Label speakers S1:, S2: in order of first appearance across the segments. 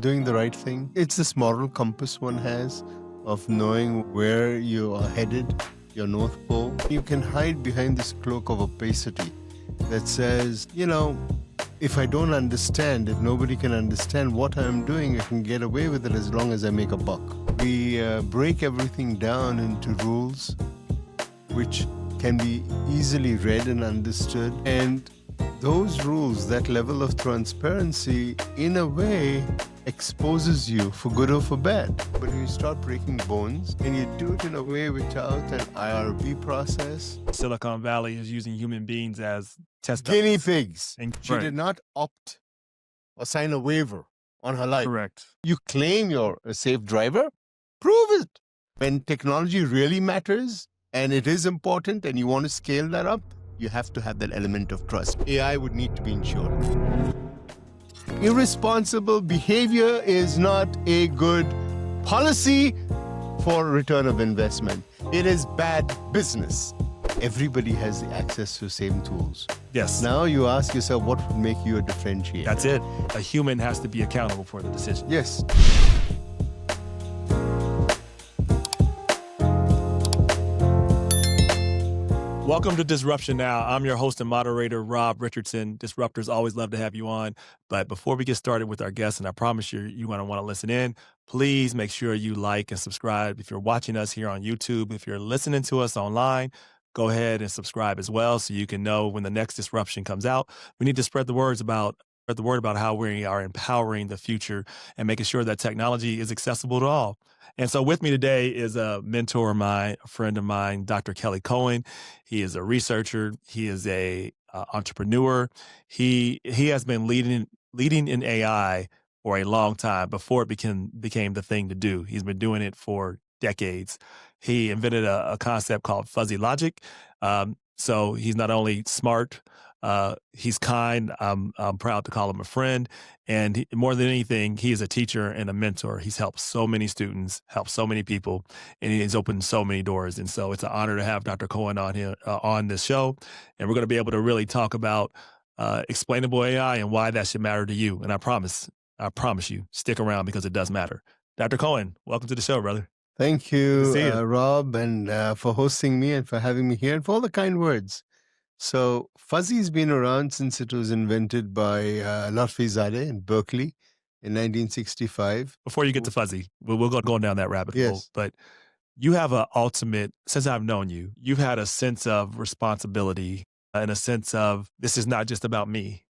S1: doing the right thing. It's this moral compass one has of knowing where you are headed, your North Pole. You can hide behind this cloak of opacity that says, if I don't understand, if nobody can understand what I'm doing, I can get away with it as long as I make a buck. We break everything down into rules which can be easily read and understood. And those rules, that level of transparency, in a way, exposes you for good or for bad. But when you start breaking bones and you do it in a way without an IRB process.
S2: Silicon Valley is using human beings as test
S1: Guinea
S2: dummies.
S1: pigs.
S2: And-
S1: She did not opt or sign a waiver on her life.
S2: Correct.
S1: You claim you're a safe driver, prove it. When technology really matters and it is important and you want to scale that up, you have to have that element of trust. AI would need to be insured. Irresponsible behavior is not a good policy for return of investment. It is bad business. Everybody has the access to the same tools.
S2: Yes.
S1: Now you ask yourself, what would make you a differentiator?
S2: That's it. A human has to be accountable for the decision.
S1: Yes.
S2: Welcome to Disruption Now. I'm your host and moderator, Rob Richardson. Disruptors always love to have you on. But before we get started with our guests, and I promise you're going to want to listen in, please make sure you like and subscribe. If you're watching us here on YouTube, if you're listening to us online, go ahead and subscribe as well so you can know when the next disruption comes out. We need to spread the word about how we are empowering the future and making sure that technology is accessible to all. And so with me today is a mentor of mine, a friend of mine, Dr. Kelly Cohen. He is a researcher. He is a entrepreneur. He has been leading in AI for a long time before it became the thing to do. He's been doing it for decades. He invented a concept called fuzzy logic. So he's not only smart, he's kind. I'm proud to call him a friend. And more than anything, he is a teacher and a mentor. He's helped so many students, helped so many people, and he's opened so many doors. And so it's an honor to have Dr. Cohen on here on this show. And we're going to be able to really talk about explainable AI and why that should matter to you. And I promise you, stick around because it does matter. Dr. Cohen, welcome to the show, brother.
S1: Thank you,
S2: See you.
S1: Rob, and for hosting me and for having me here and for all the kind words. So fuzzy's been around since it was invented by Lotfizadeh in Berkeley in 1965.
S2: Before you get to fuzzy, we'll go going down that rabbit hole.
S1: Yes.
S2: But you have an ultimate, since I've known you, you've had a sense of responsibility and a sense of this is not just about me.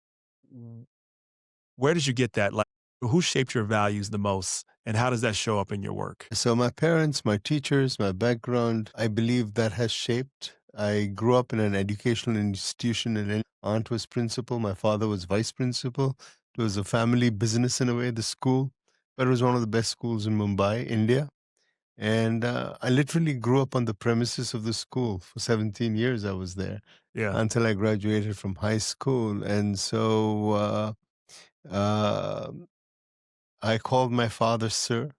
S2: Where did you get that? Like, who shaped your values the most, and how does that show up in your work?
S1: So my parents, my teachers, my background, I believe that has shaped. I grew up in an educational institution, and my aunt was principal. My father was vice principal. It was a family business in a way, the school, but it was one of the best schools in Mumbai, India. And I literally grew up on the premises of the school. For 17 years, I was there until I graduated from high school. And so I called my father sir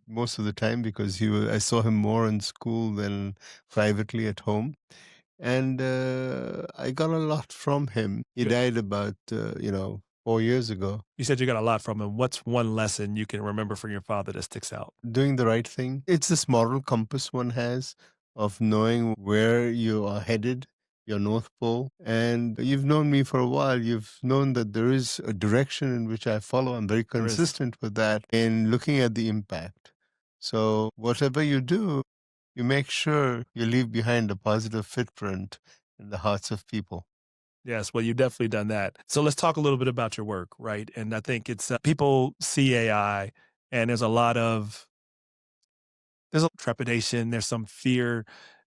S1: most of the time because I saw him more in school than privately at home. And I got a lot from him. He died about, 4 years ago.
S2: You said you got a lot from him. What's one lesson you can remember from your father that sticks out?
S1: Doing the right thing. It's this moral compass one has of knowing where you are headed, your North Pole. And you've known me for a while. You've known that there is a direction in which I follow. I'm very consistent with that in looking at the impact. So whatever you do, you make sure you leave behind a positive footprint in the hearts of people.
S2: Yes, well, you've definitely done that. So let's talk a little bit about your work, right? And I think it's people see AI, and there's a trepidation, there's some fear,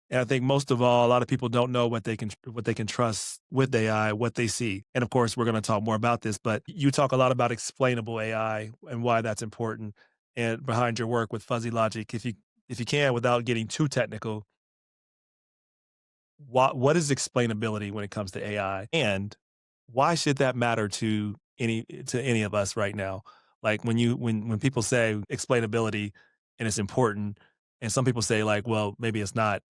S2: and I think most of all, a lot of people don't know what they can trust with AI, what they see. And of course, we're going to talk more about this, but you talk a lot about explainable AI and why that's important, and behind your work with fuzzy logic, if you can, without getting too technical. What is explainability when it comes to AI, and why should that matter to any of us right now? Like when people say explainability and it's important, and some people say like, well, maybe it's not.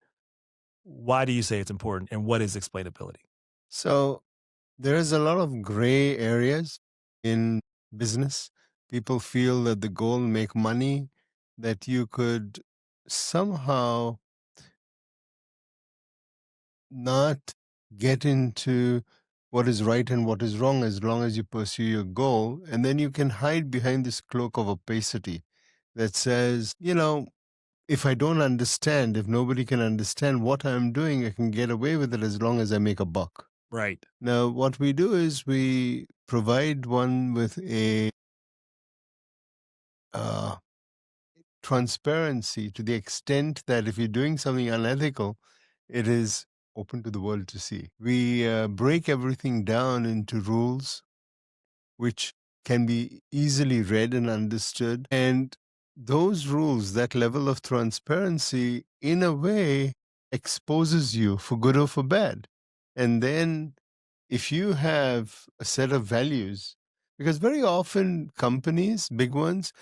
S2: Why do you say it's important, and what is explainability?
S1: So there is a lot of gray areas in business People feel that the goal, make money, that you could somehow not get into what is right and what is wrong as long as you pursue your goal. And then you can hide behind this cloak of opacity that says, if I don't understand, if nobody can understand what I'm doing, I can get away with it as long as I make a buck.
S2: Right.
S1: Now, what we do is we provide one with a transparency to the extent that if you're doing something unethical, it is open to the world to see. We break everything down into rules which can be easily read and understood. And those rules, that level of transparency, in a way, exposes you for good or for bad. And then if you have a set of values, because very often companies, big ones,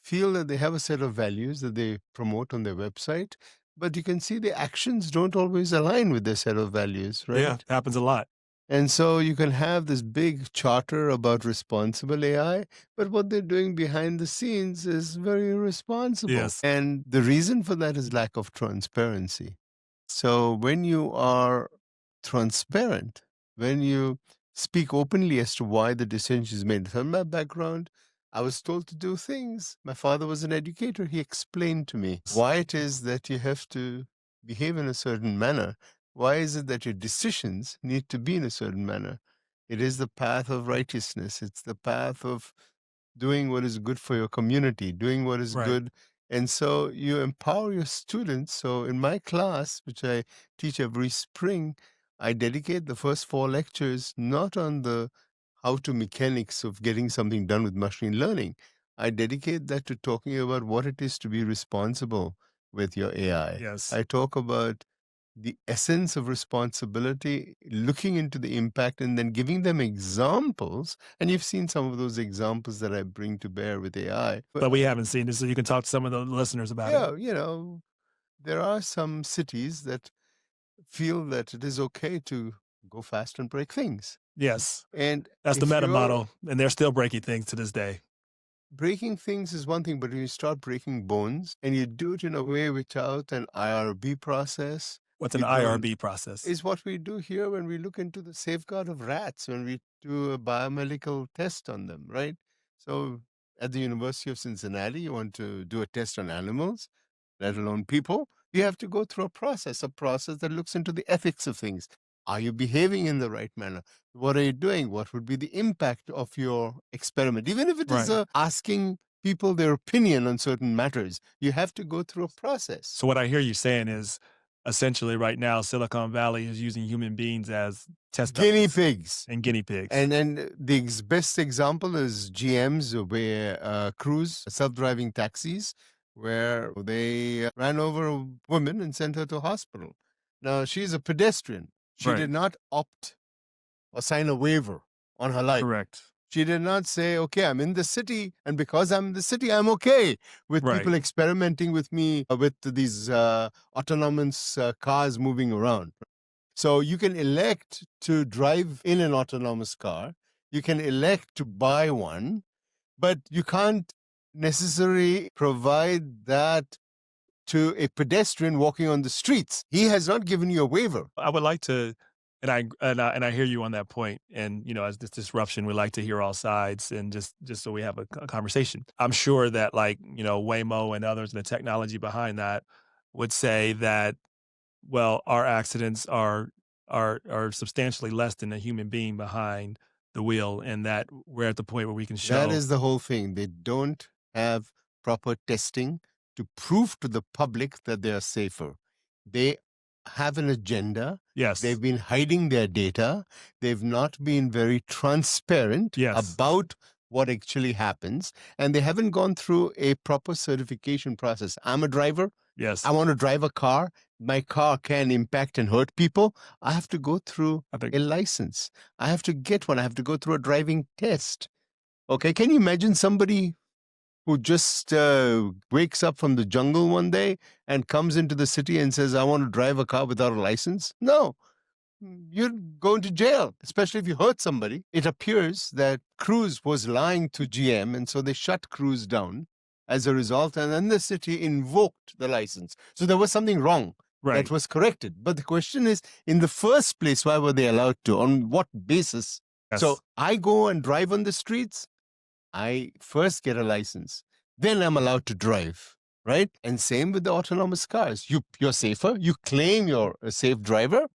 S1: feel that they have a set of values that they promote on their website, but you can see the actions don't always align with their set of values, right?
S2: Yeah, happens a lot.
S1: And so you can have this big charter about responsible AI, but what they're doing behind the scenes is very irresponsible.
S2: Yes.
S1: And the reason for that is lack of transparency. So when you are transparent, when you speak openly as to why the decision is made, from my background, I was told to do things. My father was an educator. He explained to me why it is that you have to behave in a certain manner. Why is it that your decisions need to be in a certain manner? It is the path of righteousness. It's the path of doing what is good for your community, doing what is
S2: Right.
S1: good. And so you empower your students. So in my class, which I teach every spring, I dedicate the first 4 lectures not on the how to mechanics of getting something done with machine learning. I dedicate that to talking about what it is to be responsible with your AI.
S2: Yes.
S1: I talk about the essence of responsibility, looking into the impact, and then giving them examples. And you've seen some of those examples that I bring to bear with AI.
S2: But we haven't seen this, so you can talk to some of the listeners about it.
S1: Yeah, there are some cities that feel that it is okay to go fast and break things.
S2: Yes.
S1: And
S2: That's the
S1: if
S2: meta
S1: you're
S2: model, and they're still breaking things to this day.
S1: breaking things is one thing, but when you start breaking bones and you do it in a way without an IRB process,
S2: What's an
S1: you don't-
S2: IRB process?
S1: is what we do here when we look into the safeguard of rats, when we do a biomedical test on them, right? So at the University of Cincinnati, you want to do a test on animals, let alone people, you have to go through a process that looks into the ethics of things. Are you behaving in the right manner? What are you doing? What would be the impact of your experiment? Even if it is
S2: Right.
S1: asking people their opinion on certain matters, you have to go through a process.
S2: So what I hear you saying is, essentially, right now, Silicon Valley is using human beings as test
S1: Guinea
S2: dummies
S1: pigs.
S2: and guinea pigs.
S1: And the best example is GM's where Cruise self-driving taxis, where they ran over a woman and sent her to hospital. Now she's a pedestrian. She
S2: Right.
S1: did not opt or sign a waiver on her life.
S2: Correct.
S1: She did not say, okay, I'm in the city, and because I'm in the city, I'm okay with
S2: Right.
S1: people experimenting with me with these autonomous cars moving around. So you can elect to drive in an autonomous car. You can elect to buy one, but you can't necessarily provide that to a pedestrian walking on the streets. He has not given you a waiver.
S2: I would like to, and I hear you on that point. And as this disruption, we like to hear all sides, and just so we have a conversation. I'm sure that Waymo and others, and the technology behind that, would say that, well, our accidents are substantially less than a human being behind the wheel, and that we're at the point where we can show
S1: That is the whole thing. They don't have proper testing to prove to the public that they are safer. They have an agenda.
S2: Yes.
S1: They've been hiding their data. They've not been very transparent
S2: Yes.
S1: about what actually happens. And they haven't gone through a proper certification process. I'm a driver.
S2: Yes.
S1: I want to drive a car. My car can impact and hurt people. I have to go through a license. I have to get one. I have to go through a driving test. Okay, can you imagine somebody who just wakes up from the jungle one day and comes into the city and says, I want to drive a car without a license? No. you're going to jail, especially if you hurt somebody. It appears that Cruise was lying to GM, and so they shut Cruise down as a result, and then the city invoked the license. So there was something wrong that was corrected. But the question is, in the first place, why were they allowed to? On what basis?
S2: Yes.
S1: So I go and drive on the streets. I first get a license. Then I'm allowed to drive, right? And same with the autonomous cars. You're safer. You claim you're a safe driver.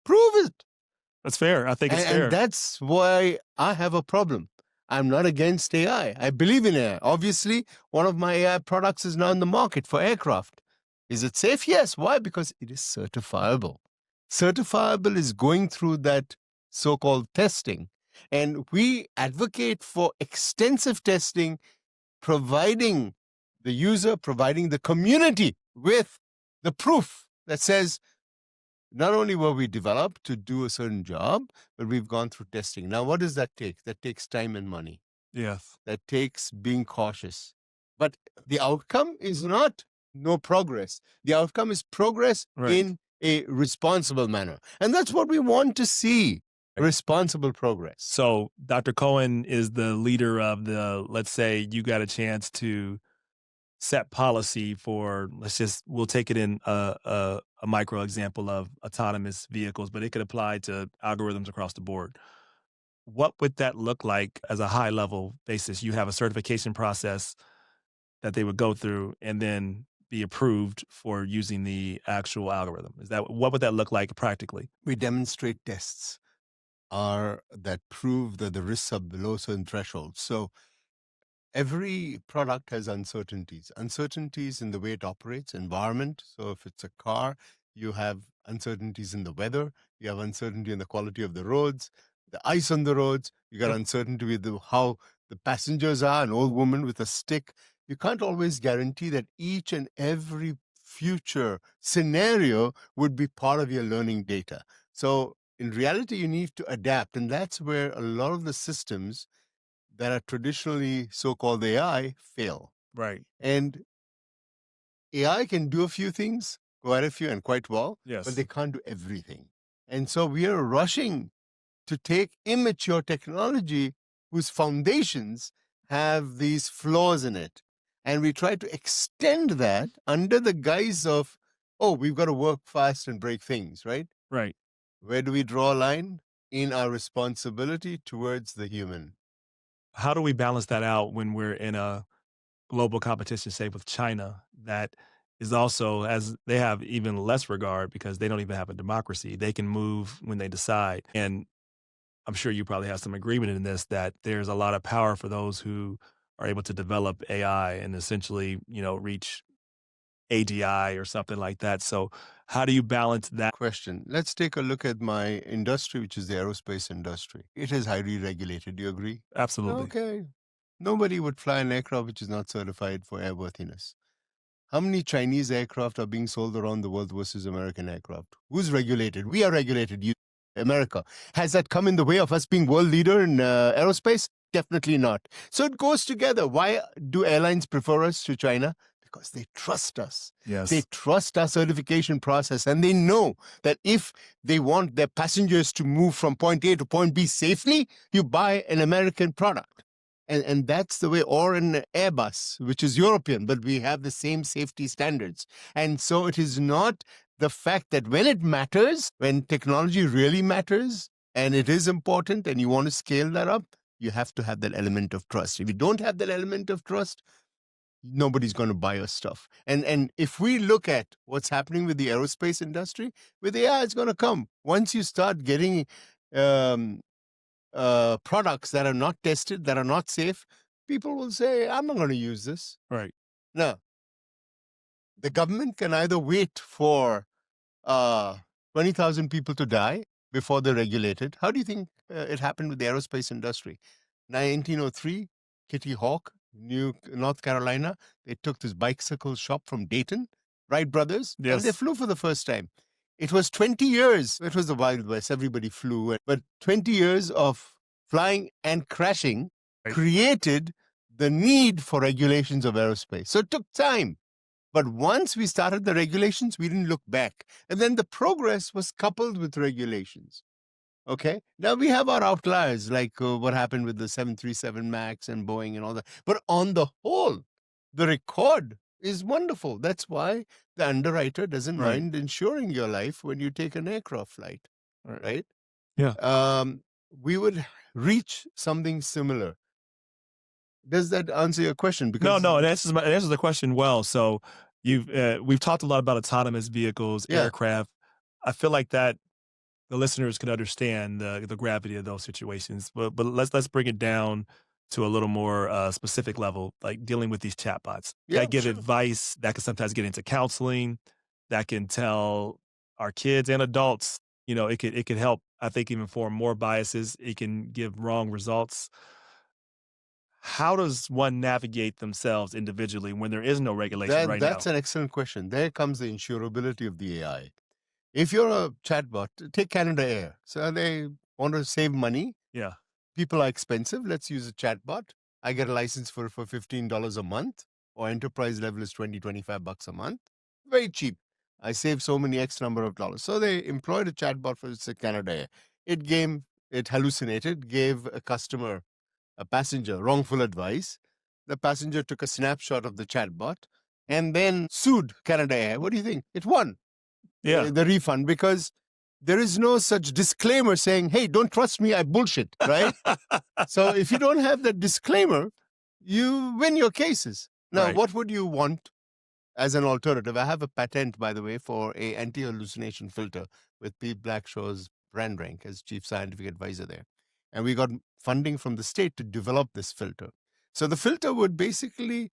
S1: Prove it.
S2: That's fair. I think it's fair.
S1: And that's why I have a problem. I'm not against AI. I believe in AI. Obviously, one of my AI products is now in the market for aircraft. Is it safe? Yes. Why? Because it is certifiable. Certifiable is going through that so-called testing. And we advocate for extensive testing, providing the user, providing the community with the proof that says, not only were we developed to do a certain job, but we've gone through testing. Now, what does that take? That takes time and money.
S2: Yes.
S1: That takes being cautious. But the outcome is not no progress. The outcome is progress in a responsible manner. And that's what we want to see, responsible progress.
S2: So Dr. Cohen is the leader of the, let's say you got a chance to set policy for, we'll take it in a micro example of autonomous vehicles, but it could apply to algorithms across the board. What would that look like as a high level basis? You have a certification process that they would go through and then be approved for using the actual algorithm. What would that look like practically?
S1: We demonstrate tests that prove that the risks are below certain thresholds. So every product has uncertainties in the way it operates, environment. So if it's a car, you have uncertainties in the weather, you have uncertainty in the quality of the roads, the ice on the roads, you got uncertainty with how the passengers are, an old woman with a stick. You can't always guarantee that each and every future scenario would be part of your learning data. So in reality, you need to adapt. And that's where a lot of the systems that are traditionally so-called AI fail.
S2: Right.
S1: And AI can do a few things, quite a few and quite well,
S2: Yes.
S1: but they can't do everything. And so we are rushing to take immature technology whose foundations have these flaws in it. And we try to extend that under the guise of, oh, we've got to work fast and break things, right?
S2: Right.
S1: Where do we draw a line? In our responsibility towards the human.
S2: How do we balance that out when we're in a global competition, say with China, that is also, as they have even less regard because they don't even have a democracy. They can move when they decide. And I'm sure you probably have some agreement in this, that there's a lot of power for those who are able to develop AI and essentially, reach AGI or something like that. So how do you balance that?
S1: Question. Let's take a look at my industry, which is the aerospace industry. It is highly regulated. Do you agree?
S2: Absolutely.
S1: Okay. Nobody would fly an aircraft which is not certified for airworthiness. How many Chinese aircraft are being sold around the world versus American aircraft? Who's regulated? We are regulated. America. Has that come in the way of us being world leader in aerospace? Definitely not. So it goes together. Why do airlines prefer us to China? Because they trust us.
S2: Yes.
S1: They trust our certification process, and they know that if they want their passengers to move from point A to point B safely, you buy an American product. And that's the way, or an Airbus, which is European, but we have the same safety standards. And so it is not the fact that when it matters, when technology really matters, and it is important, and you want to scale that up, you have to have that element of trust. If you don't have that element of trust, nobody's going to buy your stuff. And if we look at what's happening with the aerospace industry, with AI, it's going to come. Once you start getting products that are not tested, that are not safe, people will say, I'm not going to use this.
S2: Right.
S1: Now, the government can either wait for 20,000 people to die before they're regulated. How do you think it happened with the aerospace industry? 1903, Kitty Hawk, North Carolina, they took this bicycle shop from Dayton, Wright brothers, and they flew for the first time. It was 20 years. It was the Wild West. Everybody flew. But 20 years of flying and crashing created the need for regulations of aerospace. So it took time. But once we started the regulations, we didn't look back. And then the progress was coupled with regulations. Okay. Now we have our outliers, like what happened with the 737 MAX and Boeing and all that. But on the whole, the record is wonderful. That's why the underwriter doesn't
S2: Right.
S1: mind insuring your life when you take an aircraft flight, right?
S2: Yeah.
S1: We would reach something similar. Does that answer your question?
S2: No,
S1: Because
S2: no, it answers the question well. So we've talked a lot about autonomous vehicles,
S1: yeah,
S2: aircraft. I feel like that the listeners can understand the gravity of those situations. But let's bring it down to a little more specific level, like dealing with these chatbots
S1: yeah,
S2: that give
S1: sure.
S2: advice that can sometimes get into counseling, that can tell our kids and adults. It could help. I think even form more biases. It can give wrong results. How does one navigate themselves individually when there is no regulation right
S1: That's
S2: now?
S1: an excellent question. There comes the insurability of the AI. If you're a chatbot, take Canada Air. So they want to save money.
S2: Yeah.
S1: People are expensive. Let's use a chatbot. I get a license for $15 a month, or enterprise level is 25 bucks a month. Very cheap. I save so many X number of dollars. So they employed a chatbot for Canada Air. It hallucinated, gave a customer, a passenger, wrongful advice. The passenger took a snapshot of the chatbot and then sued Canada Air. What do you think? It won
S2: Yeah.
S1: the refund because there is no such disclaimer saying, hey, don't trust me, I bullshit, right? So if you don't have that disclaimer, you win your cases. Now,
S2: Right.
S1: what would you want as an alternative? I have a patent, by the way, for a anti-hallucination filter with Pete Blackshaw's brand rank as chief scientific advisor there. And we got funding from the state to develop this filter. So the filter would basically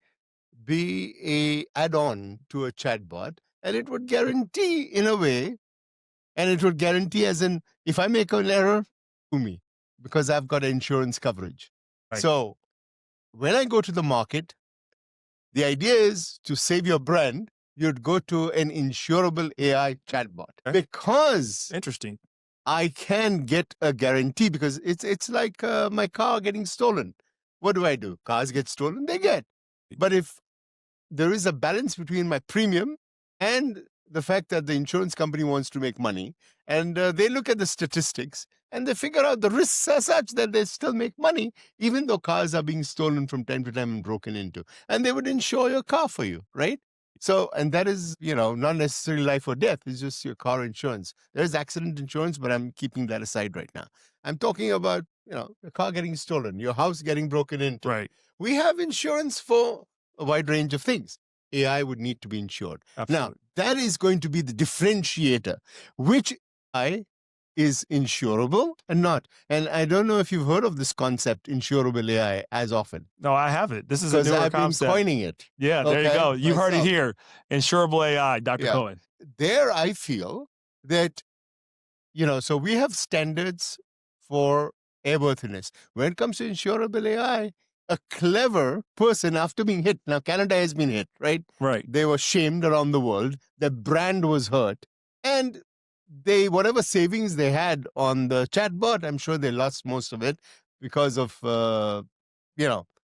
S1: be a add-on to a chatbot, and it would guarantee in a way, and it would guarantee as in, if I make an error, to me, because I've got insurance coverage.
S2: Right.
S1: So when I go to the market, the idea is to save your brand, you'd go to an insurable AI chatbot
S2: Okay.
S1: because
S2: Interesting.
S1: I can get a guarantee because it's like my car getting stolen. What do? Cars get stolen, they get. But if there is a balance between my premium and the fact that the insurance company wants to make money, and they look at the statistics and they figure out the risks are such that they still make money, even though cars are being stolen from time to time and broken into. And they would insure your car for you, right? So, and that is, not necessarily life or death. It's just your car insurance. There's accident insurance, but I'm keeping that aside right now. I'm talking about, your car getting stolen, your house getting broken into.
S2: Right.
S1: We have insurance for a wide range of things. AI would need to be insured.
S2: Absolutely.
S1: Now, that is going to be the differentiator. Which AI is insurable and not? And I don't know if you've heard of this concept, insurable AI, as often.
S2: No, I haven't. This is a
S1: Because
S2: newer
S1: I've been
S2: concept.
S1: coining it.
S2: Yeah, there you
S1: Okay,
S2: go. You heard it
S1: myself.
S2: here. Insurable AI, Dr.
S1: Yeah.
S2: Cohen.
S1: There, I feel that, so we have standards for airworthiness. When it comes to insurable AI, a clever person after being hit, now Canada has been hit, right?
S2: Right.
S1: They were shamed around the world. Their brand was hurt. And whatever savings they had on the chatbot, I'm sure they lost most of it because of, the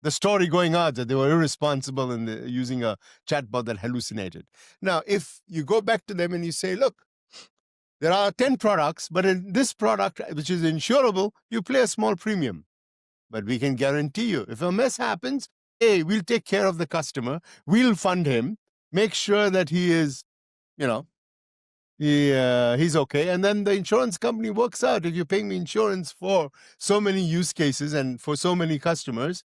S1: story going out that they were irresponsible and using a chatbot that hallucinated. Now, if you go back to them and you say, look, there are 10 products, but in this product, which is insurable, you pay a small premium. But we can guarantee you, if a mess happens, we'll take care of the customer. We'll fund him, make sure that he is, he's okay. And then the insurance company works out. If you're paying me insurance for so many use cases and for so many customers,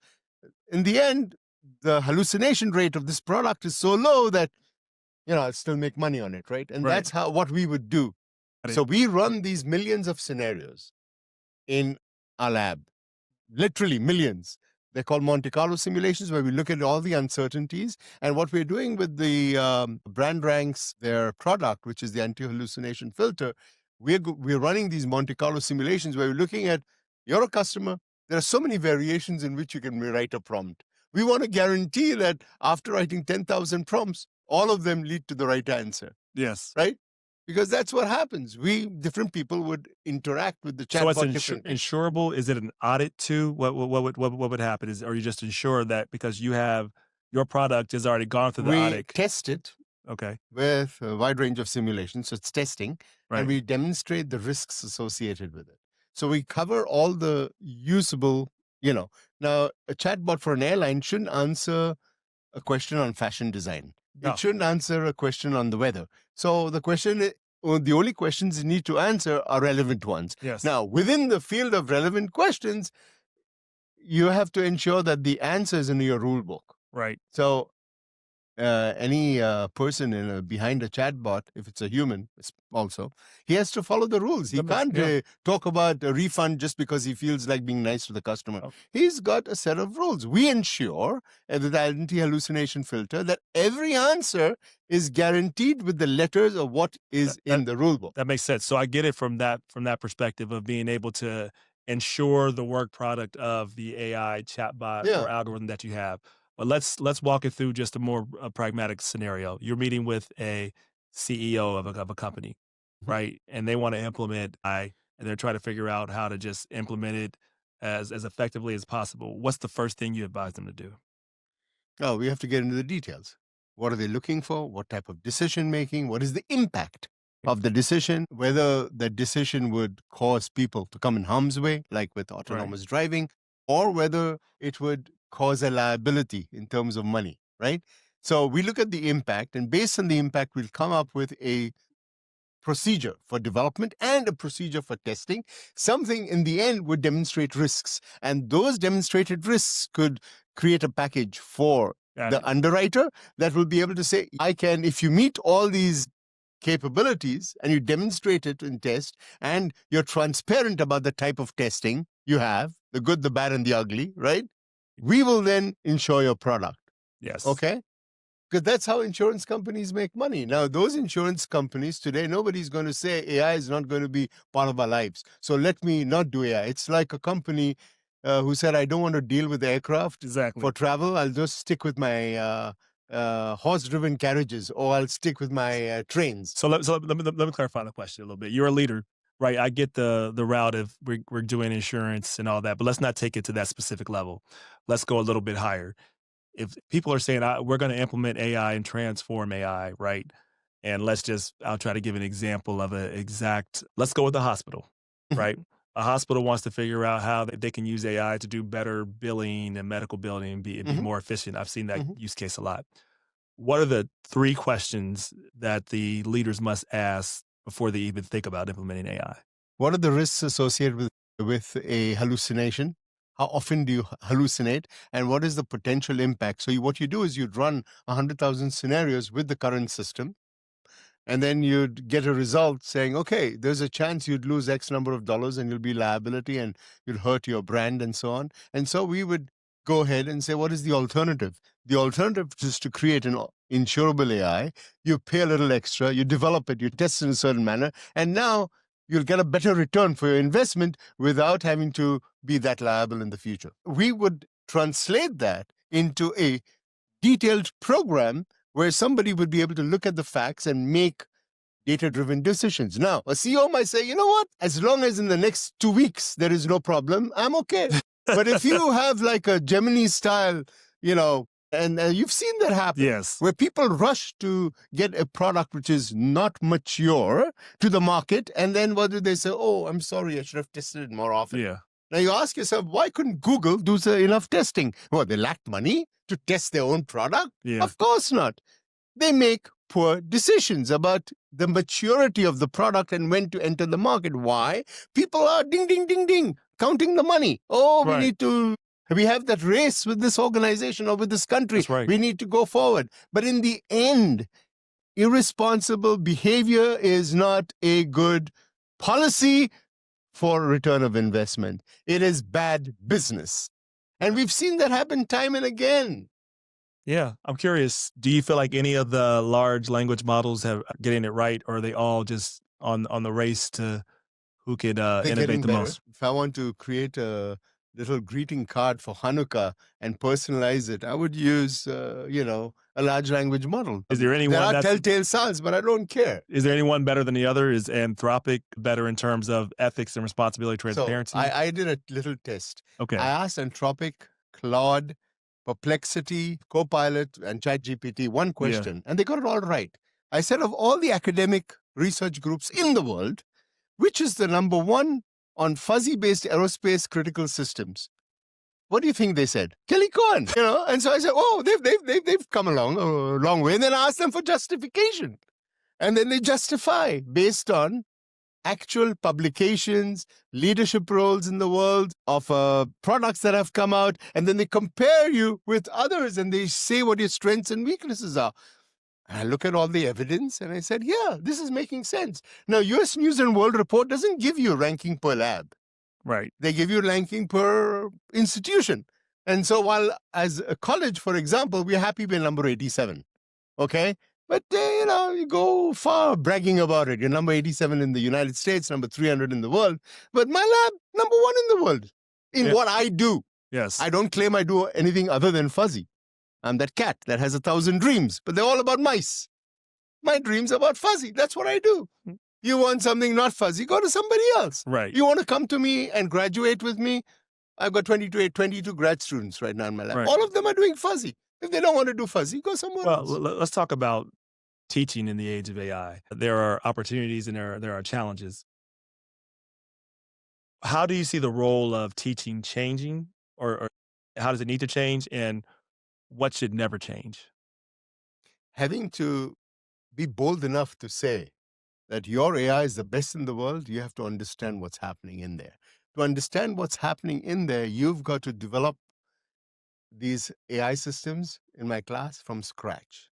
S1: in the end, the hallucination rate of this product is so low that, I still make money on it, right? And
S2: Right.
S1: that's what we would do.
S2: Got it.
S1: So we run these millions of scenarios in our lab, literally millions. They're called Monte Carlo simulations, where we look at all the uncertainties. And what we're doing with the brand ranks, their product, which is the anti-hallucination filter, we're running these Monte Carlo simulations where we're looking at, you're a customer, there are so many variations in which you can rewrite a prompt. We want to guarantee that after writing 10,000 prompts, all of them lead to the right answer.
S2: Yes.
S1: Right? Because that's what happens. Different people would interact with the
S2: So it's
S1: chatbot differently.
S2: insurable. Is it an audit too? What would happen? Or you just ensure that because you have Your product has already gone through the
S1: We
S2: audit.
S1: test it
S2: Okay.
S1: with a wide range of simulations. So it's testing,
S2: Right.
S1: and we demonstrate the risks associated with it. So we cover all the usable, now a chatbot for an airline shouldn't answer a question on fashion design.
S2: No.
S1: It shouldn't answer a question on the weather. So the only questions you need to answer are relevant ones.
S2: Yes.
S1: Now, within the field of relevant questions, you have to ensure that the answer is in your rule book.
S2: Right.
S1: So any person behind a chatbot, if it's a human also, he has to follow the rules. He can't talk about a refund just because he feels like being nice to the customer.
S2: Oh.
S1: He's got a set of rules. We ensure with the anti-hallucination filter that every answer is guaranteed with the letters of what is in the rule book.
S2: That makes sense. So I get it from that perspective of being able to ensure the work product of the AI chatbot or algorithm that you have. But let's walk it through just a more pragmatic scenario. You're meeting with a CEO of a company, right? And they want to implement AI, and they're trying to figure out how to just implement it as effectively as possible. What's the first thing you advise them to do?
S1: Oh, we have to get into the details. What are they looking for? What type of decision making? What is the impact of the decision? Whether the decision would cause people to come in harm's way, like with autonomous driving, or whether it would cause a liability in terms of money, right? So we look at the impact, and based on the impact, we'll come up with a procedure for development and a procedure for testing. Something in the end would demonstrate risks, and those demonstrated risks could create a package for the underwriter that will be able to say, if you meet all these capabilities and you demonstrate it in test and you're transparent about the type of testing you have, the good, the bad, and the ugly, right? We will then insure your product.
S2: Yes.
S1: Okay? Because that's how insurance companies make money. Now, those insurance companies today, nobody's going to say AI is not going to be part of our lives. So let me not do AI. It's like a company who said, I don't want to deal with aircraft for travel. I'll just stick with my horse-driven carriages, or I'll stick with my trains.
S2: So let me clarify the question a little bit. You're a leader, right? I get the route of we're doing insurance and all that, but let's not take it to that specific level. Let's go a little bit higher. If people are saying we're going to implement AI and transform AI, right? And I'll try to give an example of let's go with the hospital, right? A hospital wants to figure out how they can use AI to do better billing and medical billing and be more efficient. I've seen that use case a lot. What are the 3 questions that the leaders must ask before they even think about implementing AI?
S1: What are the risks associated with a hallucination? How often do you hallucinate? And what is the potential impact? So what you do is you'd run 100,000 scenarios with the current system, and then you'd get a result saying, okay, there's a chance you'd lose X number of dollars and you'll be liability and you'll hurt your brand and so on. And so we would go ahead and say, what is the alternative? The alternative is to create an insurable AI. You pay a little extra, you develop it, you test it in a certain manner, and now you'll get a better return for your investment without having to be that liable in the future. We would translate that into a detailed program where somebody would be able to look at the facts and make data-driven decisions. Now, a CEO might say, you know what? As long as in the next 2 weeks there is no problem, I'm okay. But if you have like a Gemini style, and you've seen that happen.
S2: Yes.
S1: Where people rush to get a product which is not mature to the market, and then what do they say? Oh, I'm sorry, I should have tested it more often.
S2: Yeah.
S1: Now you ask yourself, why couldn't Google do enough testing? Well, they lacked money to test their own product?
S2: Yeah.
S1: Of course not. They make poor decisions about the maturity of the product and when to enter the market. Why? People are ding, ding, ding, ding, counting the money. Oh, we have that race with this organization or with this country.
S2: That's right.
S1: We need to go forward. But in the end, irresponsible behavior is not a good policy for return of investment. It is bad business. And we've seen that happen time and again.
S2: Yeah. I'm curious, do you feel like any of the large language models are getting it right, or are they all just on the race to who could innovate the most?
S1: If I want to create a little greeting card for Hanukkah and personalize it, I would use, a large language model.
S2: Is there anyone
S1: there are telltale signs, but I don't care.
S2: Is there anyone better than the other? Is Anthropic better in terms of ethics and responsibility, transparency?
S1: So I did a little test.
S2: Okay.
S1: I asked Anthropic, Claude, Perplexity, Copilot, and ChatGPT one question, and they got it all right. I said, of all the academic research groups in the world, which is the number one on fuzzy-based aerospace critical systems? What do you think they said? Kelly Cohen, And so I said, oh, they've come along a long way. And then I asked them for justification. And then they justify based on actual publications, leadership roles in the world of products that have come out. And then they compare you with others and they say what your strengths and weaknesses are. I look at all the evidence and I said, yeah, this is making sense. Now, US News and World Report doesn't give you ranking per lab.
S2: Right.
S1: They give you ranking per institution. And so while as a college, for example, we're happy we're number 87, okay? But, you go far bragging about it. You're number 87 in the United States, number 300 in the world. But my lab, number one in the world in what I do.
S2: Yes.
S1: I don't claim I do anything other than fuzzy. I'm that cat that has 1,000 dreams, but they're all about mice. My dreams are about fuzzy. That's what I do. You want something not fuzzy, go to somebody else.
S2: Right.
S1: You want to come to me and graduate with me? I've got 22 grad students right now in my lab.
S2: Right.
S1: All of them are doing fuzzy. If they don't want to do fuzzy, go somewhere else.
S2: Well, let's talk about teaching in the age of AI. There are opportunities and there are challenges. How do you see the role of teaching changing, or how does it need to change, and what should never change?
S1: Having to be bold enough to say that your AI is the best in the world, you have to understand what's happening in there. To understand what's happening in there, you've got to develop these AI systems in my class from scratch.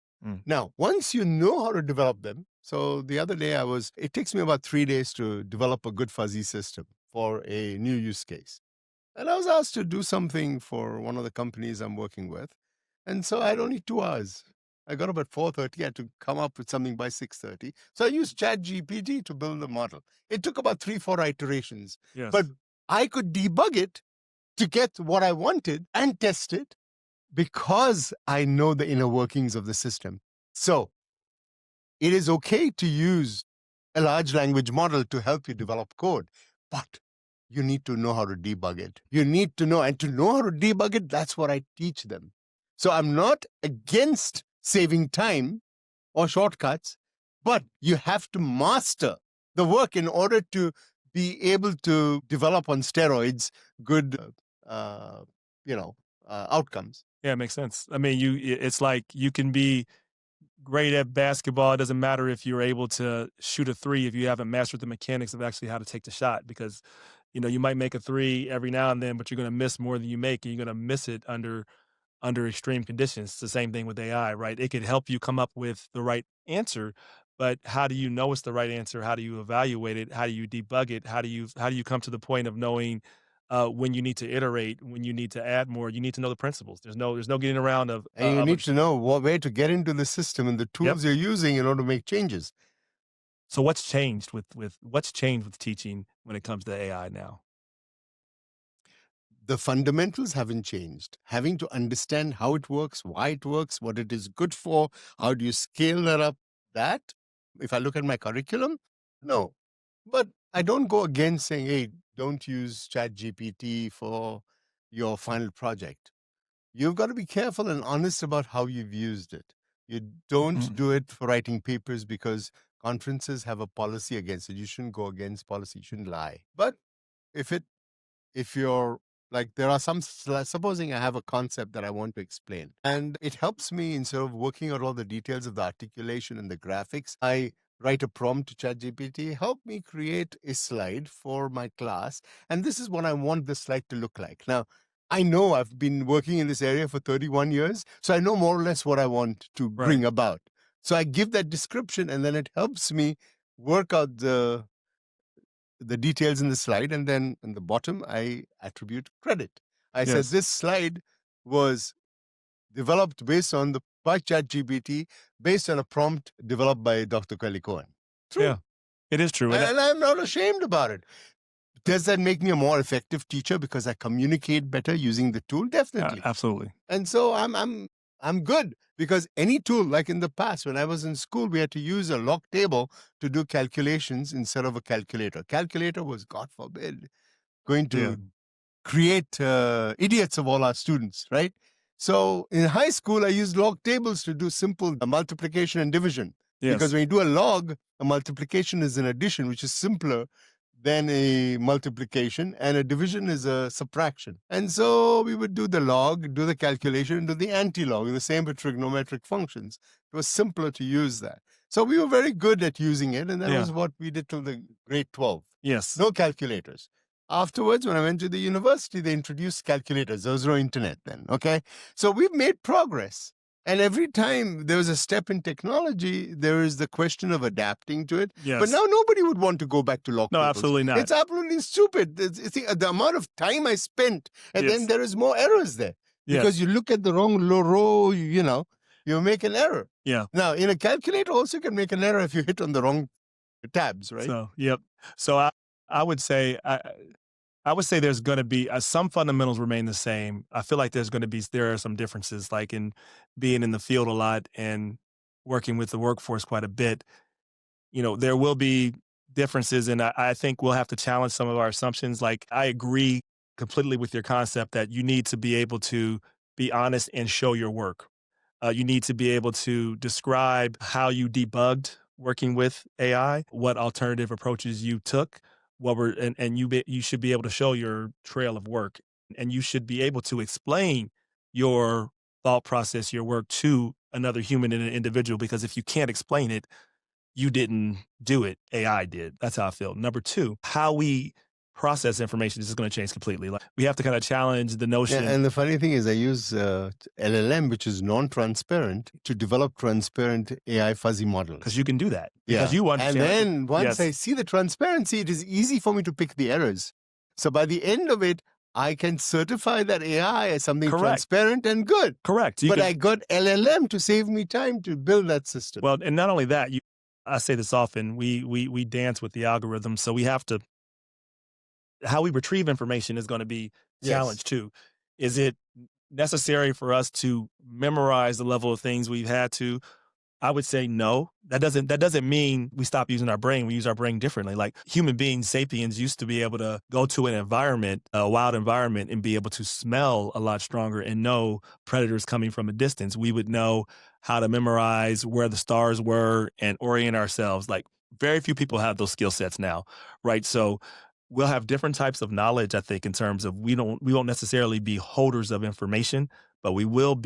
S1: Now, once you know how to develop them, so the other day it takes me about 3 days to develop a good fuzzy system for a new use case. And I was asked to do something for one of the companies I'm working with. And so I had only 2 hours. I got up at 4:30. I had to come up with something by 6:30. So I used ChatGPT to build the model. It took about 3-4 iterations.
S2: Yes.
S1: But I could debug it to get what I wanted and test it because I know the inner workings of the system. So it is okay to use a large language model to help you develop code, but you need to know how to debug it. You need to know, and to know how to debug it, that's what I teach them. So I'm not against saving time or shortcuts, but you have to master the work in order to be able to develop on steroids good, outcomes.
S2: Yeah, it makes sense. I mean, it's like you can be great at basketball. It doesn't matter if you're able to shoot a three if you haven't mastered the mechanics of actually how to take the shot, because you might make a three every now and then, but you're going to miss more than you make, and you're going to miss it under extreme conditions. It's the same thing with AI, right? It could help you come up with the right answer, but how do you know it's the right answer? How do you evaluate it? How do you debug it? How do you come to the point of knowing when you need to iterate, when you need to add more? You need to know the principles. There's no getting around of.
S1: And you need to know where to get into the system and the tools you're using in order to make changes.
S2: So what's changed with teaching when it comes to AI now?
S1: The fundamentals haven't changed. Having to understand how it works, why it works, what it is good for, how do you scale that up? That, if I look at my curriculum, no. But I don't go against saying, hey, don't use ChatGPT for your final project. You've got to be careful and honest about how you've used it. You don't do it for writing papers because conferences have a policy against it. You shouldn't go against policy. You shouldn't lie. But if you're like, there are some, supposing I have a concept that I want to explain, and it helps me instead of working out all the details of the articulation and the graphics, I write a prompt to ChatGPT, help me create a slide for my class. And this is what I want the slide to look like. Now, I know I've been working in this area for 31 years, so I know more or less what I want to bring about. So I give that description, and then it helps me work out the details in the slide, and then in the bottom, I attribute credit. I said this slide was developed by ChatGPT, based on a prompt developed by Dr. Kelly Cohen. True.
S2: Yeah, it is true.
S1: And I'm not ashamed about it. Does that make me a more effective teacher because I communicate better using the tool? Definitely.
S2: Absolutely.
S1: And so I'm good, because any tool, like in the past when I was in school, we had to use a log table to do calculations instead of a calculator. Calculator was, God forbid, going to create idiots of all our students, right? So in high school, I used log tables to do simple multiplication and division.
S2: Yes.
S1: Because when you do a log, a multiplication is an addition, which is simpler than a multiplication, and a division is a subtraction. And so we would do the log, do the calculation, and do the anti-log, the same with trigonometric functions. It was simpler to use that. So we were very good at using it, and that
S2: Yeah.
S1: was what we did till the grade 12.
S2: Yes.
S1: No calculators. Afterwards, when I went to the university, they introduced calculators. There was no internet then, okay? So we've made progress. And every time there was a step in technology, there is the question of adapting to it.
S2: Yes.
S1: But now nobody would want to go back to log
S2: No,
S1: tables.
S2: absolutely not.
S1: It's absolutely stupid. It's the amount of time I spent, and
S2: Yes.
S1: then there is more errors there.
S2: Yes.
S1: Because you look at the wrong row, you make an error.
S2: Yeah.
S1: Now, in a calculator also you can make an error if you hit on the wrong tabs, right?
S2: So, yep. So I would say I would say there's going to be some fundamentals remain the same. I feel like there are some differences, like in being in the field a lot and working with the workforce quite a bit. There will be differences, and I think we'll have to challenge some of our assumptions. Like, I agree completely with your concept that you need to be able to be honest and show your work. You need to be able to describe how you debugged working with AI, what alternative approaches you took, you should be able to show your trail of work, and you should be able to explain your thought process, your work to another human and an individual, because if you can't explain it, you didn't do it, AI did. That's how I feel. Number two, how we process information is going to change completely. Like, we have to kind of challenge the notion.
S1: Yeah, and the funny thing is I use LLM, which is non-transparent, to develop transparent AI fuzzy models.
S2: Because you can do that. Because you understand.
S1: And then once
S2: Yes.
S1: I see the transparency, it is easy for me to pick the errors. So by the end of it, I can certify that AI as something
S2: Correct.
S1: transparent and good.
S2: Correct.
S1: But I got LLM to save me time to build that system.
S2: Well, and not only that, I say this often, we dance with the algorithm, so we have to, how we retrieve information is going to be challenged too. Is it necessary for us to memorize the level of things we've had to? I would say no. That doesn't mean we stop using our brain. We use our brain differently. Like, human beings, sapiens, used to be able to go to an environment, a wild environment, and be able to smell a lot stronger and know predators coming from a distance. We would know how to memorize where the stars were and orient ourselves. Like, very few people have those skill sets now, right? So we'll have different types of knowledge, I think, in terms of we won't necessarily be holders of information, but we will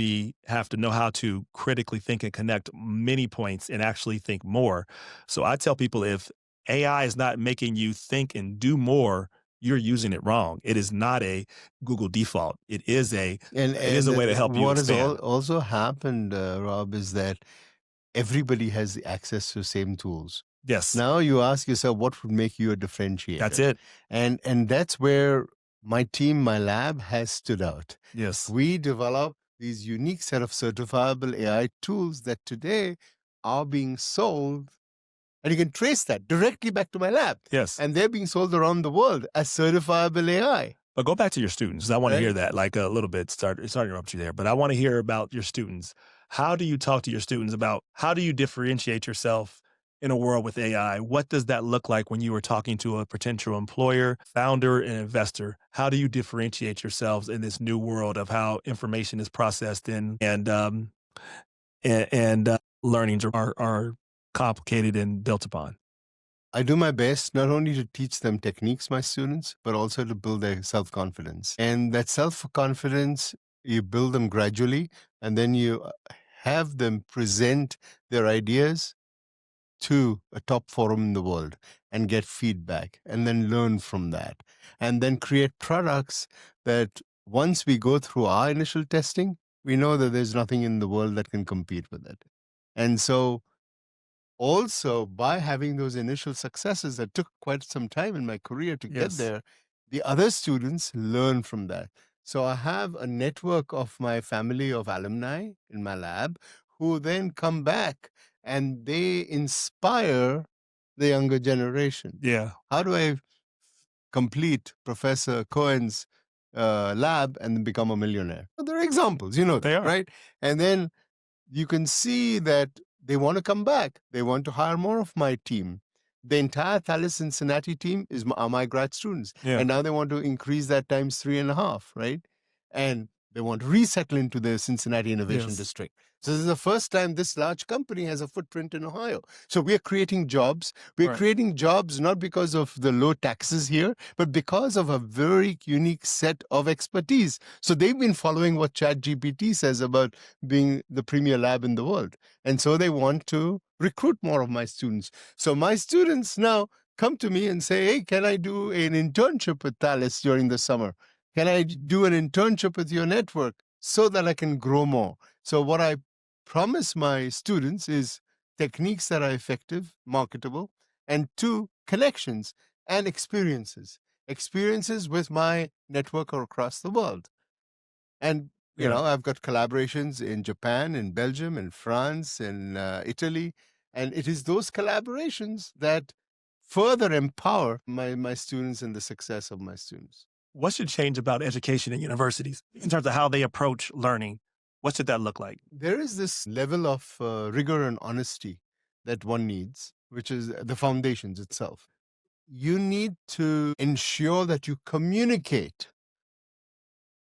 S2: have to know how to critically think and connect many points and actually think more. So I tell people, if AI is not making you think and do more, you're using it wrong. It is not a Google default. It is a way to help you
S1: What
S2: expand.
S1: has also happened, Rob, is that everybody has the access to the same tools.
S2: Yes.
S1: Now you ask yourself, what would make you a differentiator?
S2: That's it.
S1: And that's where my team, my lab, has stood out.
S2: Yes.
S1: We develop these unique set of certifiable AI tools that today are being sold, and you can trace that directly back to my lab.
S2: Yes.
S1: And they're being sold around the world as certifiable AI.
S2: But go back to your students. I want to
S1: Right.
S2: hear that, like, a little bit. Sorry to interrupt you there, but I want to hear about your students. How do you talk to your students about how do you differentiate yourself in a world with AI? What does that look like when you are talking to a potential employer, founder, and investor? How do you differentiate yourselves in this new world of how information is processed and learnings are complicated and built upon?
S1: I do my best not only to teach them techniques, my students, but also to build their self-confidence. And that self-confidence, you build them gradually, and then you have them present their ideas to a top forum in the world and get feedback and then learn from that. And then create products that once we go through our initial testing, we know that there's nothing in the world that can compete with it. And so also, by having those initial successes that took quite some time in my career to get
S2: Yes.
S1: there, the other students learn from that. So I have a network of my family of alumni in my lab who then come back and they inspire the younger generation.
S2: Yeah.
S1: How do I complete Professor Cohen's lab and then become a millionaire? Well, there are examples,
S2: They
S1: that,
S2: are.
S1: right? And then you can see that they want to come back. They want to hire more of my team. The entire Cincinnati team are my grad students.
S2: Yeah.
S1: And now they want to increase that times 3.5, right? And They want to resettle into the Cincinnati Innovation
S2: Yes.
S1: District. So this is the first time this large company has a footprint in Ohio. So we are creating jobs. We're
S2: Right.
S1: creating jobs not because of the low taxes here, but because of a very unique set of expertise. So they've been following what ChatGPT says about being the premier lab in the world. And so they want to recruit more of my students. So my students now come to me and say, hey, can I do an internship with Thales during the summer? Can I do an internship with your network so that I can grow more? So what I promise my students is techniques that are effective, marketable, and 2, connections and experiences with my network across the world. And you know, I've got collaborations in Japan, in Belgium, in France, in Italy, and it is those collaborations that further empower my students and the success of my students.
S2: What should change about education in universities in terms of how they approach learning? What should that look like?
S1: There is this level of rigor and honesty that one needs, which is the foundations itself. You need to ensure that you communicate,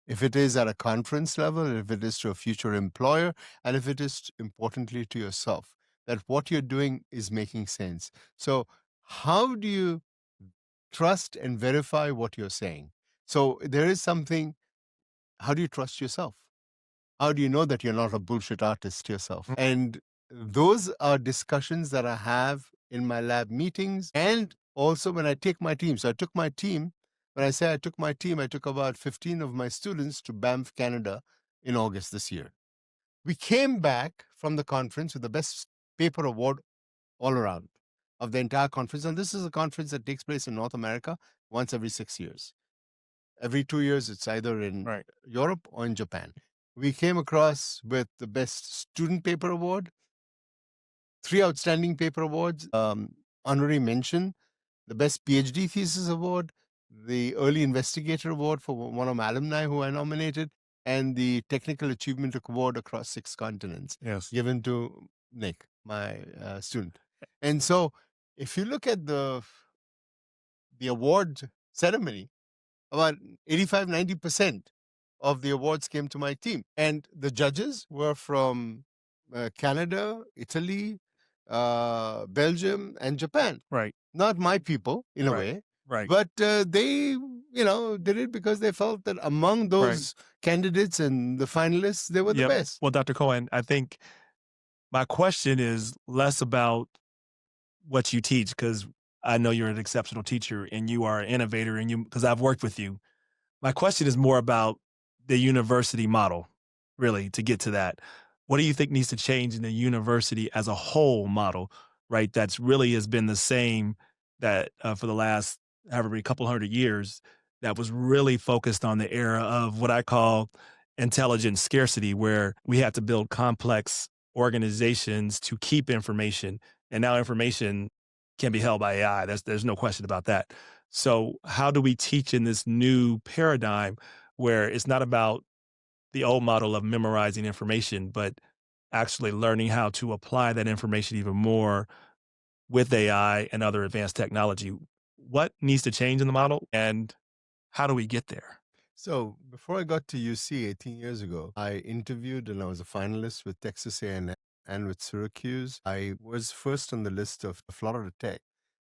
S1: if it is at a conference level, if it is to a future employer, and if it is importantly to yourself, that what you're doing is making sense. So, how do you trust and verify what you're saying? So, there is something, how do you trust yourself? How do you know that you're not a bullshit artist yourself? And those are discussions that I have in my lab meetings and also when I take my team. So I took my team. When I say I took my team, I took about 15 of my students to Banff, Canada in August this year. We came back from the conference with the best paper award all around of the entire conference. And this is a conference that takes place in North America once every 6 years. Every 2 years, it's either in Europe or in Japan. We came across with the best student paper award, 3 outstanding paper awards, honorary mention, the best PhD thesis award, the early investigator award for one of my alumni who I nominated, and the technical achievement award across 6 continents, given to Nick, my student. And so if you look at the award ceremony, about 85-90% of the awards came to my team. And the judges were from Canada, Italy, Belgium, and Japan.
S2: Right.
S1: Not my people, in a way.
S2: Right.
S1: But they, did it because they felt that among those candidates and the finalists, they were the best.
S2: Well, Dr. Cohen, I think my question is less about what you teach, because I know you're an exceptional teacher and you are an innovator, and because I've worked with you. My question is more about the university model, really, to get to that. What do you think needs to change in the university as a whole model, right? That's really has been the same that for the last however many couple hundred years, that was really focused on the era of what I call intelligence scarcity, where we had to build complex organizations to keep information, and now information can be held by AI. There's no question about that. So how do we teach in this new paradigm where it's not about the old model of memorizing information, but actually learning how to apply that information even more with AI and other advanced technology? What needs to change in the model, and how do we get there?
S1: So before I got to UC 18 years ago, I interviewed and I was a finalist with Texas A&M and with Syracuse. I was first on the list of Florida Tech,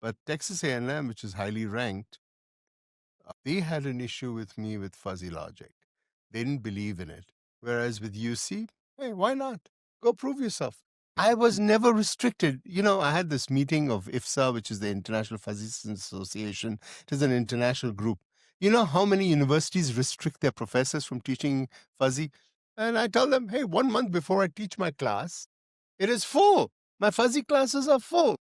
S1: but Texas A&M, which is highly ranked, they had an issue with me with fuzzy logic. They didn't believe in it. Whereas with UC, hey, why not? Go prove yourself. I was never restricted. I had this meeting of IFSA, which is the International Physicians Association. It is an international group. You know how many universities restrict their professors from teaching fuzzy? And I tell them, hey, 1 month before I teach my class, it is full. My fuzzy classes are full.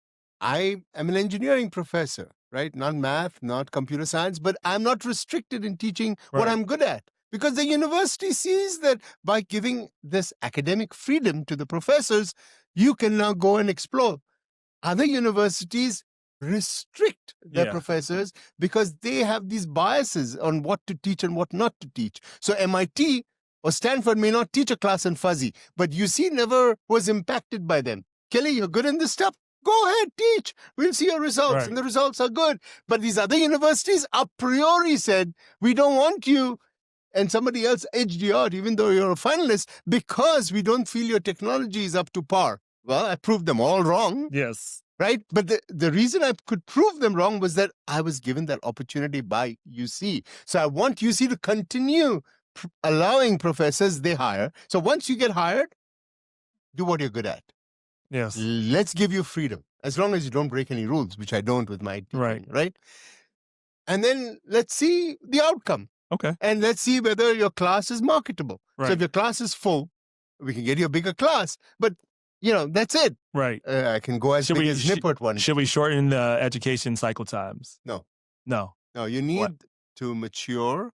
S1: I am an engineering professor, right? Not math, not computer science, but I'm not restricted in teaching what I'm good at. Because the university sees that by giving this academic freedom to the professors, you can now go and explore. Other universities restrict their professors because they have these biases on what to teach and what not to teach. So MIT or Stanford may not teach a class in fuzzy, but UC never was impacted by them. Kelly, you're good in this stuff? Go ahead, teach. We'll see your results. And the results are good. But these other universities a priori said, we don't want you and somebody else edged you out, even though you're a finalist, because we don't feel your technology is up to par. Well, I proved them all wrong.
S2: Yes.
S1: Right? But the reason I could prove them wrong was that I was given that opportunity by UC. So I want UC to continue allowing professors they hire. So once you get hired, do what you're good at.
S2: Yes.
S1: Let's give you freedom, as long as you don't break any rules, which I don't with my teaching, right? And then let's see the outcome.
S2: Okay.
S1: And let's see whether your class is marketable.
S2: Right.
S1: So if your class is full, we can get you a bigger class. But, that's it.
S2: Right.
S1: I can go as big as Nippert one.
S2: Should we shorten the education cycle times?
S1: No.
S2: No.
S1: No, you need to mature.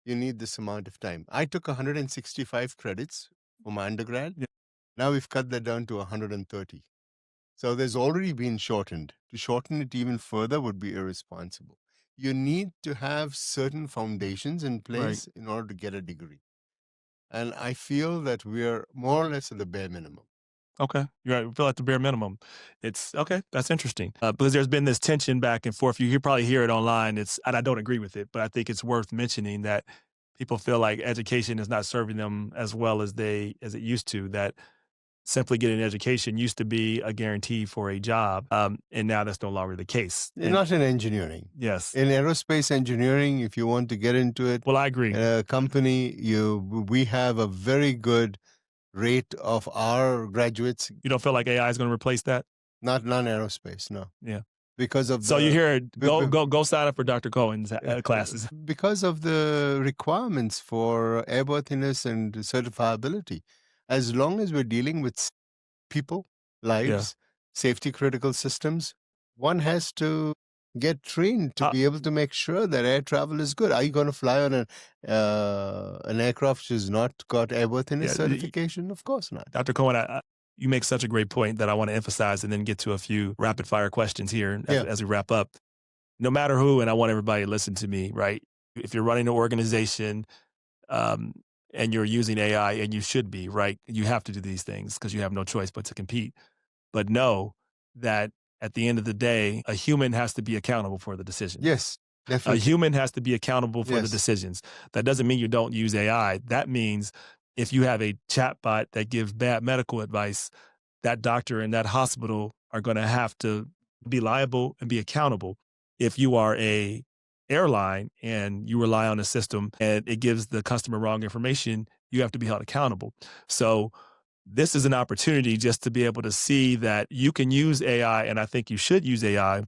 S1: You need this amount of time. I took 165 credits for my undergrad.
S2: Yeah.
S1: Now we've cut that down to 130. So there's already been shortened. To shorten it even further would be irresponsible. You need to have certain foundations in place in order to get a degree. And I feel that we're more or less at the bare minimum.
S2: Okay. You're right. We feel at the bare minimum. It's okay. That's interesting. Because there's been this tension back and forth. You probably hear it online. And I don't agree with it, but I think it's worth mentioning that people feel like education is not serving them as well as it used to, that simply getting an education used to be a guarantee for a job. And now that's no longer the case.
S1: Not in engineering.
S2: Yes.
S1: In aerospace engineering, if you want to get into it.
S2: Well, I agree.
S1: A company, we have a very good rate of our graduates.
S2: You don't feel like AI is going to replace that?
S1: Not non-aerospace, no.
S2: Yeah.
S1: Because of
S2: you hear go sign up for Dr. Cohen's classes.
S1: Because of the requirements for airworthiness and certifiability. As long as we're dealing with people, lives, safety critical systems, one has to get trained to be able to make sure that air travel is good. Are you going to fly on an aircraft which has not got airworthiness certification? Of course not.
S2: Dr. Cohen, you make such a great point that I want to emphasize and then get to a few rapid fire questions here as we wrap up. No matter who, and I want everybody to listen to me, right? If you're running an organization and you're using AI, and you should be, right? You have to do these things because you have no choice but to compete. But know that at the end of the day, a human has to be accountable for the decision.
S1: Yes, definitely.
S2: A human has to be accountable for the decisions. That doesn't mean you don't use AI. That means if you have a chatbot that gives bad medical advice, that doctor and that hospital are going to have to be liable and be accountable. If you are a airline and you rely on a system and it gives the customer wrong information, you have to be held accountable. So this is an opportunity just to be able to see that you can use AI, and I think you should use AI.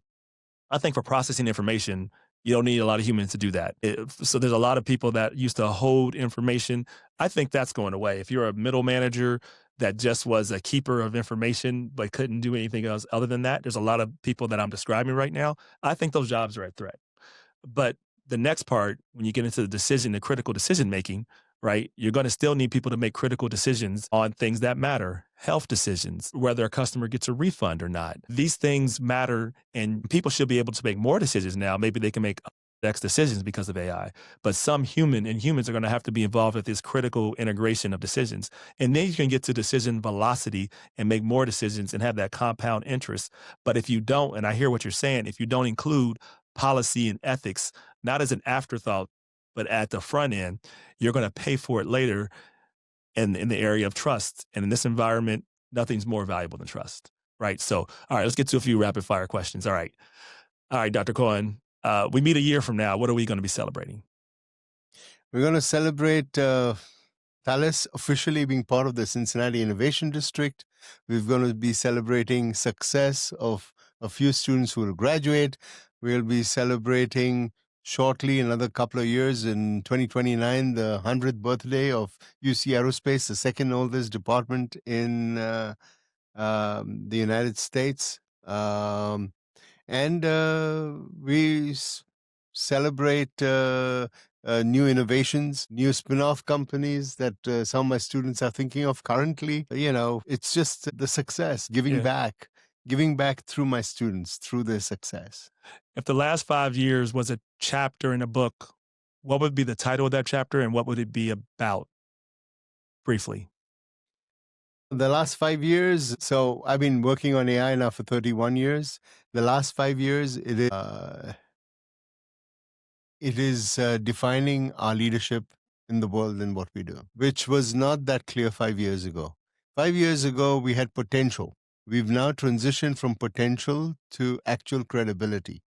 S2: I think for processing information, you don't need a lot of humans to do that. So there's a lot of people that used to hold information. I think that's going away. If you're a middle manager that just was a keeper of information but couldn't do anything else other than that, there's a lot of people that I'm describing right now. I think those jobs are at threat. But the next part, when you get into the critical decision making, right, you're going to still need people to make critical decisions on things that matter. Health decisions, whether a customer gets a refund or not. These things matter, and people should be able to make more decisions now. Maybe they can make X decisions because of AI. But humans are going to have to be involved with this critical integration of decisions. And then you can get to decision velocity and make more decisions and have that compound interest. But if you don't, and I hear what you're saying, if you don't include policy and ethics, not as an afterthought, but at the front end, you're going to pay for it later in the area of trust. And in this environment, nothing's more valuable than trust, right? So, all right, let's get to a few rapid fire questions. All right, Dr. Cohen, we meet a year from now. What are we going to be celebrating?
S1: We're going to celebrate Thales officially being part of the Cincinnati Innovation District. We're going to be celebrating success of a few students who will graduate. We'll be celebrating shortly, another couple of years, in 2029, the 100th birthday of UC Aerospace, the second oldest department in the United States. And we celebrate new innovations, new spin-off companies that some of my students are thinking of currently. It's just the success, giving back through my students, through their success.
S2: If the last 5 years was a chapter in a book, what would be the title of that chapter and what would it be about? Briefly.
S1: The last 5 years, so I've been working on AI now for 31 years. The last 5 years, it is defining our leadership in the world than what we do, which was not that clear 5 years ago. 5 years ago, we had potential. We've now transitioned from potential to actual credibility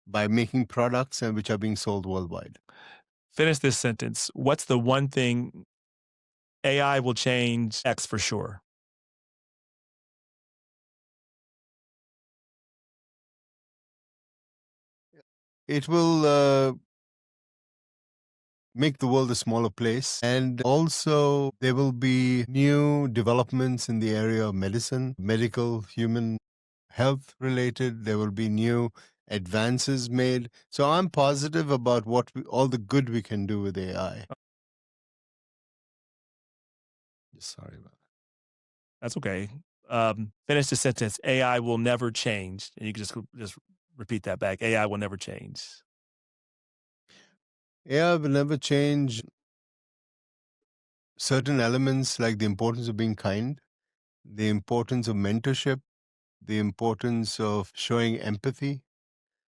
S1: by making products and which are being sold worldwide.
S2: Finish this sentence. What's the one thing AI will change X for sure?
S1: It will make the world a smaller place. And also, there will be new developments in the area of medicine, medical, human health related. There will be new advances made. So I'm positive about all the good we can do with AI. Sorry about that.
S2: That's okay. Finish the sentence. AI will never change. And you can just repeat that back. AI will never change.
S1: AI will never change certain elements like the importance of being kind, the importance of mentorship, the importance of showing empathy.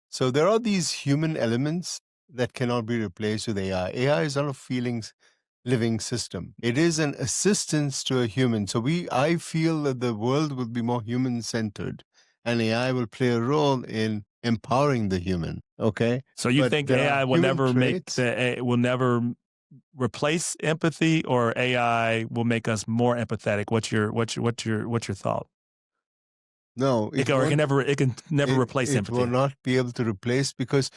S1: So there are these human elements that cannot be replaced with AI. AI is not a feelings living system. It is an assistance to a human. So I feel that the world will be more human centered and AI will play a role in empowering the human. Okay.
S2: So you
S1: But
S2: think
S1: there
S2: AI
S1: are
S2: will
S1: human
S2: never
S1: traits.
S2: will never replace empathy, or AI will make us more empathetic? What's your thought?
S1: No,
S2: It can never replace
S1: it will
S2: empathy.
S1: not be able to replace because,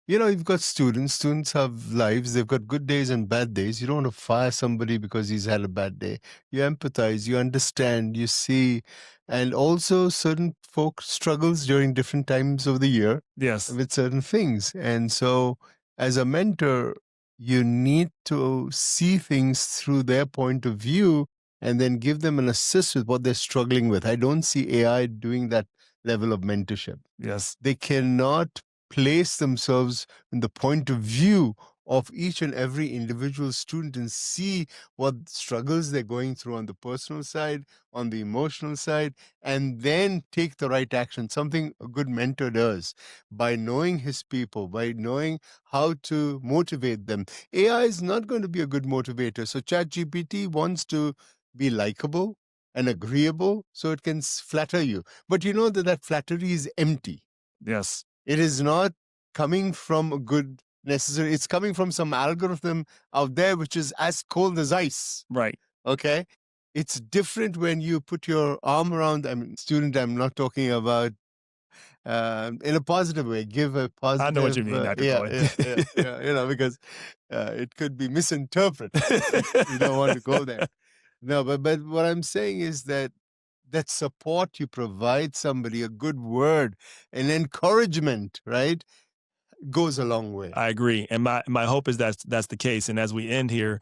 S1: you've got students. Students have lives. They've got good days and bad days. You don't want to fire somebody because he's had a bad day. You empathize, you understand, you see. And also certain folk struggles during different times of the year
S2: Yes.
S1: with certain things. And so as a mentor, you need to see things through their point of view and then give them an assist with what they're struggling with. I don't see AI doing that level of mentorship.
S2: Yes.
S1: They cannot place themselves in the point of view of each and every individual student and see what struggles they're going through on the personal side, on the emotional side, and then take the right action. Something a good mentor does by knowing his people, by knowing how to motivate them. AI is not going to be a good motivator. So ChatGPT wants to be likable and agreeable so it can flatter you. But you know that flattery is empty.
S2: Yes.
S1: It is not coming from a good necessary. It's coming from some algorithm out there which is as cold as ice.
S2: Right.
S1: Okay. It's different when you put your arm around. Student, I'm not talking about in a positive way. Give a positive.
S2: I know what you mean, Dr. Cohen.
S1: Because it could be misinterpreted. You don't want to go there. No, but what I'm saying is that support you provide somebody, a good word, an encouragement, right, goes a long way.
S2: I agree, and my hope is that's the case. And as we end here,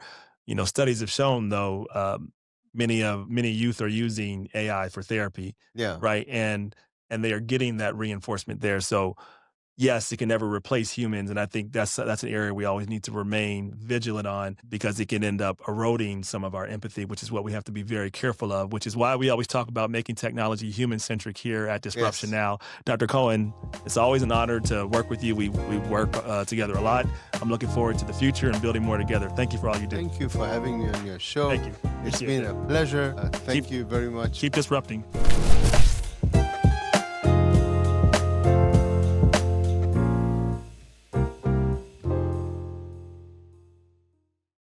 S2: studies have shown though many youth are using AI for therapy,
S1: Yeah.
S2: right, and they are getting that reinforcement there. So yes, it can never replace humans, and I think that's an area we always need to remain vigilant on because it can end up eroding some of our empathy, which is what we have to be very careful of, which is why we always talk about making technology human-centric here at Disruption
S1: Yes.
S2: Now. Dr. Cohen, it's always an honor to work with you. We work together a lot. I'm looking forward to the future and building more together. Thank you for all you do.
S1: Thank you for having me on your show.
S2: Thank you.
S1: It's
S2: Appreciate
S1: been a pleasure. Thank
S2: Keep-
S1: you very much.
S2: Keep disrupting.